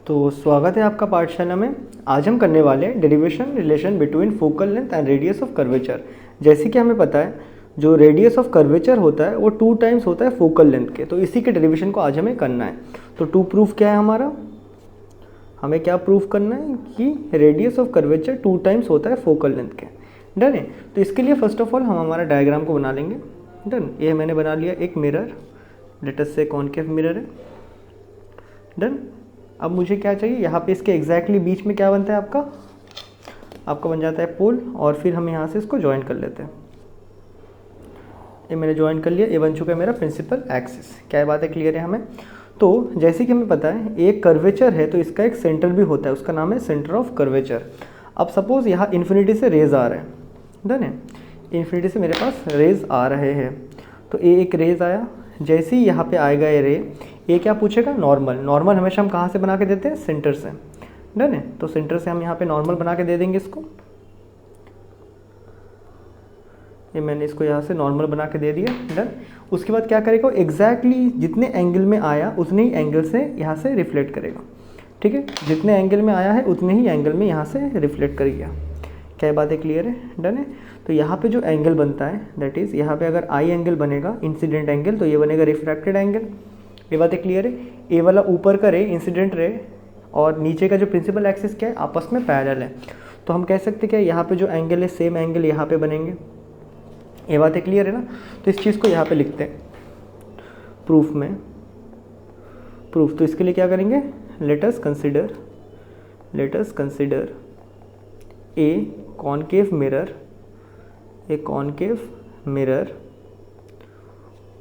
तो स्वागत है आपका पाठशाला में। आज हम करने वाले हैं derivation relation between focal length and radius of curvature. जैसे कि हमें पता है जो रेडियस ऑफ कर्वेचर होता है वो 2 टाइम्स होता है फोकल लेंथ के, तो इसी के डेरिवेशन को आज हमें करना है। तो 2 प्रूफ क्या है हमारा, हमें क्या प्रूफ करना है कि रेडियस ऑफ कर्वेचर 2 टाइम्स होता है फोकल लेंथ के। डन है। तो इसके लिए फर्स्ट ऑफ ऑल हम हमारा डायग्राम को बना लेंगे। डन, ये मैंने बना लिया एक मिरर, लेट अस से कॉनकेव मिरर है। डन। अब मुझे क्या चाहिए, यहाँ पे इसके एग्जैक्टली बीच में क्या बनता है आपका बन जाता है पोल, और फिर हम यहाँ से इसको ज्वाइन कर लेते हैं। ये मैंने ज्वाइन कर लिया, ये बन चुका है मेरा प्रिंसिपल एक्सिस। क्या है बात है, क्लियर है हमें। तो जैसे कि हमें पता है एक कर्वेचर है तो इसका एक सेंटर भी होता है, उसका नाम है सेंटर ऑफ कर्वेचर। अब सपोज यहाँ इन्फिनिटी से रेज आ रहे हैं। डन है, इन्फिनिटी से मेरे पास रेज आ रहे हैं, तो ये एक रेज आया, जैसे ही यहाँ पे आएगा ये रे, ये क्या पूछेगा, नॉर्मल। नॉर्मल हमेशा हम कहाँ से बना के देते हैं, सेंटर से। डन है, तो सेंटर से हम यहाँ पे नॉर्मल बना के दे देंगे इसको। ये मैंने इसको यहाँ से नॉर्मल बना के दे दिया। डन। उसके बाद क्या करेगा, एग्जैक्टली जितने एंगल में आया उतने ही एंगल से यहाँ से रिफ्लेक्ट करेगा। ठीक है, जितने एंगल में आया है उतने ही एंगल में यहाँ से रिफ्लेक्ट करेगा। क्या बात है, क्लियर है। डन है। तो यहाँ पे जो एंगल बनता है दैट इज़, यहाँ पे अगर आई एंगल बनेगा इंसिडेंट एंगल, तो ये बनेगा रिफ्रैक्टेड एंगल। ये बात है, क्लियर है। ए वाला ऊपर का रे इंसिडेंट रे और नीचे का जो प्रिंसिपल एक्सिस क्या है, आपस में पैरेलल है, तो हम कह सकते हैं कि यहाँ पे जो एंगल है सेम एंगल यहाँ पे बनेंगे। ये बात है, क्लियर है ना। तो इस चीज़ को यहाँ पे लिखते हैं प्रूफ में। प्रूफ तो इसके लिए क्या करेंगे, let us consider a concave mirror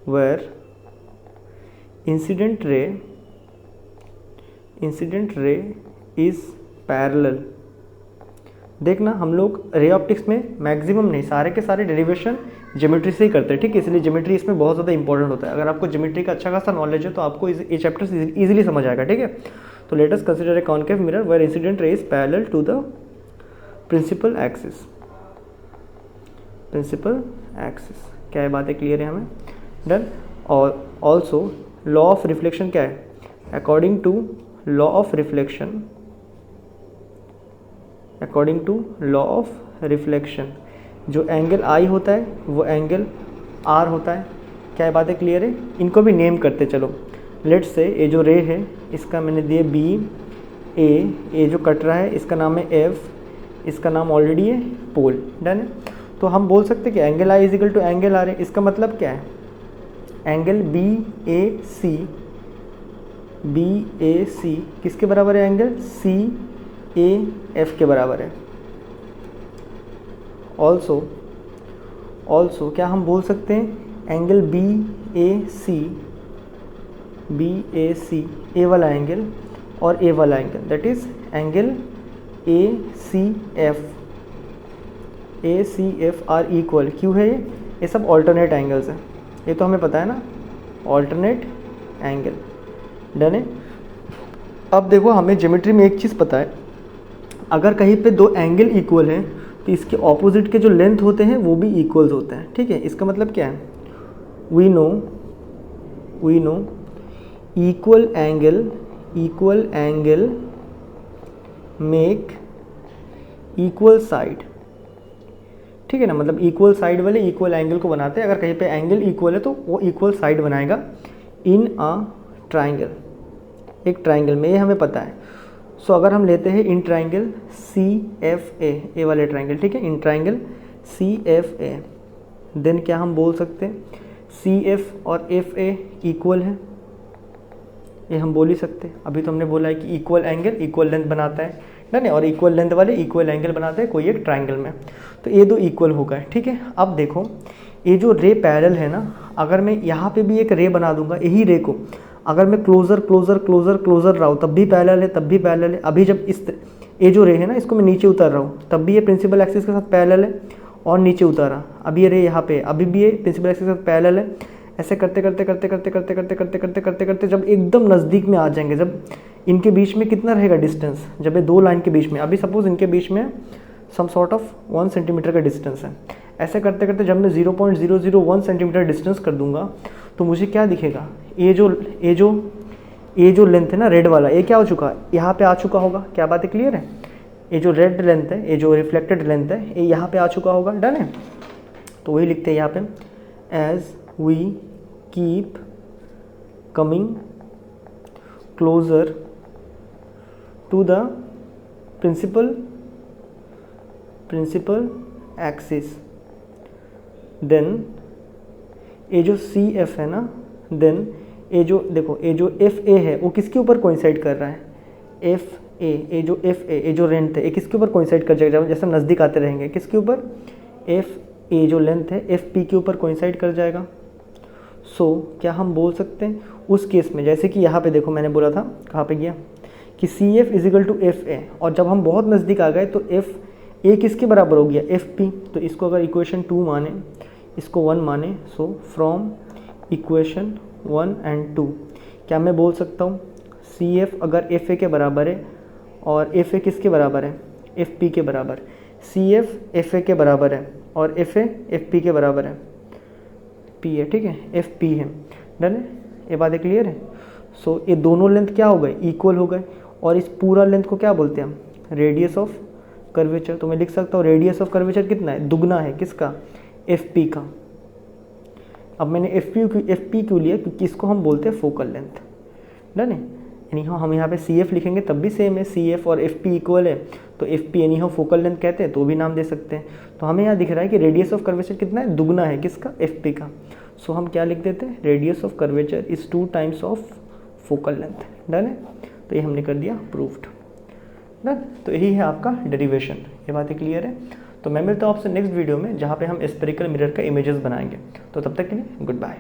where incident ray is parallel. देखना हम लोग रे ऑप्टिक्स में मैक्सिमम नहीं, सारे के सारे डेरिवेशन ज्योमेट्री से ही करते हैं। ठीक है, इसलिए ज्योमेट्री इसमें बहुत ज़्यादा इंपॉर्टेंट होता है। अगर आपको ज्योमेट्री का अच्छा खासा नॉलेज है तो आपको ये चैप्टर इजीली समझ आएगा। ठीक है, तो let us consider a concave mirror where incident ray is parallel to the principal axis. क्या है बात है, क्लियर है हमें। डन। और ऑल्सो लॉ ऑफ रिफ्लेक्शन क्या है, according to law of reflection जो एंगल आई होता है वो एंगल आर होता है। क्या है बात है, क्लियर है। इनको भी नेम करते चलो। लेट से ये जो रे है इसका मैंने दिए बी ए, ये जो कट रहा है इसका नाम है एफ, इसका नाम ऑलरेडी है पोल। डन है। तो हम बोल सकते हैं कि angle I equal to angle R है। इसका मतलब क्या है, एंगल बी ए सी किसके बराबर है, एंगल सी ए एफ के बराबर है। ऑल्सो क्या हम बोल सकते हैं, एंगल बी ए सी ए वाला एंगल और ए वाला angle that is angle A C F are equal. क्यों है ये सब ऑल्टरनेट एंगल्स हैं, ये तो हमें पता है ना, ऑल्टरनेट एंगल। डन है। अब देखो हमें ज्योमेट्री में एक चीज़ पता है, अगर कहीं पे 2 एंगल इक्वल हैं तो इसके ऑपोजिट के जो लेंथ होते हैं वो भी इक्वल्स होते हैं। ठीक है, इसका मतलब क्या है, we know equal angle make equal side. ठीक है ना, मतलब इक्वल साइड वाले इक्वल एंगल को बनाते हैं। अगर कहीं पे एंगल इक्वल है तो वो इक्वल साइड बनाएगा इन अ ट्राइंगल, एक ट्राइंगल में, ये हमें पता है। सो अगर हम लेते हैं इन ट्राइंगल सी एफ ए वाले ट्राइंगल, ठीक है, in triangle C F A, then क्या हम बोल सकते हैं, सी एफ और एफ ए इक्वल है, ये हम बोल ही सकते हैं। अभी तो हमने बोला है कि इक्वल एंगल इक्वल लेंथ बनाता है, नहीं, और इक्वल लेंथ वाले इक्वल एंगल बनाते हैं कोई एक ट्राइंगल में, तो ये 2 इक्वल हो गए। ठीक है, अब देखो ये जो रे पैरेलल है ना, अगर मैं यहाँ पे भी एक रे बना दूंगा, यही रे को अगर मैं क्लोजर रहा हूँ तब भी पैरेलल है, अभी जब ये जो रे है ना इसको मैं नीचे उतार रहा हूँ तब भी ये प्रिंसिपल एक्सिस के साथ पैरेलल है, और नीचे उतारा अभी ये रे यहाँ पे, अभी भी ये प्रिंसिपल एक्सिस के साथ पैरेलल है। ऐसे करते जब एकदम नज़दीक में आ जाएंगे, जब इनके बीच में कितना रहेगा डिस्टेंस, जब ये 2 लाइन के बीच में, अभी सपोज इनके बीच में सम सॉर्ट ऑफ 1 सेंटीमीटर का डिस्टेंस है, ऐसे करते करते जब मैं 0.001 सेंटीमीटर डिस्टेंस कर दूंगा तो मुझे क्या दिखेगा, ये जो ये जो लेंथ है ना रेड वाला, ये क्या हो चुका है, यहाँ पे आ चुका होगा। क्या बात है, क्लियर है? ये जो रेड लेंथ है, ये जो रिफ्लेक्टेड लेंथ है, ये यहाँ पे आ चुका होगा। डन है? तो वही लिखते हैं यहाँ पे, as we keep coming closer to the principal axis, then ये जो सी एफ है ना, देन ये जो देखो ये जो एफ ए है वो किसके ऊपर कोइंसाइड कर रहा है, एफ ए, ये जो एफ ए, ये जो लेंथ है ये किसके ऊपर कोइंसाइड कर जाएगा, जैसे हम नज़दीक आते रहेंगे किसके ऊपर, एफ ए जो लेंथ है एफ पी के ऊपर कोइंसाइड कर जाएगा। सो क्या हम बोल सकते हैं उस केस में, जैसे कि यहाँ पे देखो मैंने बोला था, कहाँ पे गया, कि C F is equal to F A, और जब हम बहुत नज़दीक आ गए तो एफ ए किसके बराबर हो गया, एफ पी। तो इसको अगर इक्वेशन 2 माने, इसको 1 माने, सो फ्रॉम इक्वेशन 1 and 2 क्या मैं बोल सकता हूँ, सी एफ अगर एफ ए के बराबर है और एफ ए किसके बराबर है, एफ पी के बराबर, सी एफ एफ ए के बराबर है और एफ ए एफ पी के बराबर है, पी है, ठीक है, एफ पी है। डन है? ये बातें क्लियर है? सो ये दोनों लेंथ क्या हो गए, इक्वल हो गए, और इस पूरा लेंथ को क्या बोलते हैं हम, रेडियस ऑफ कर्वेचर। तो मैं लिख सकता हूँ रेडियस ऑफ कर्वेचर कितना है, दुगना है किसका, एफ पी का। अब मैंने एफ पी क्यों लिया, क्योंकि इसको हम बोलते हैं फोकल लेंथ। डन है? यानी हम यहाँ पे सी एफ लिखेंगे तब भी सेम है, सी एफ और एफ पी इक्वल है, तो एफ पी यानी हम फोकल लेंथ कहते हैं, तो भी नाम दे सकते हैं। तो हमें यहाँ दिख रहा है कि रेडियस ऑफ कर्वेचर कितना है, दुगना है किसका, एफ पी का। सो हम क्या लिख देते हैं, radius of curvature is 2 times of focal length. Done है? तो ये हमने कर दिया प्रूव्ड। डन? तो यही है आपका डेरिवेशन। ये बातें क्लियर है? तो मैं मिलता हूँ आपसे नेक्स्ट वीडियो में, जहाँ पे हम स्फेरिकल मिरर का इमेजेस बनाएंगे। तो तब तक के लिए गुड बाय।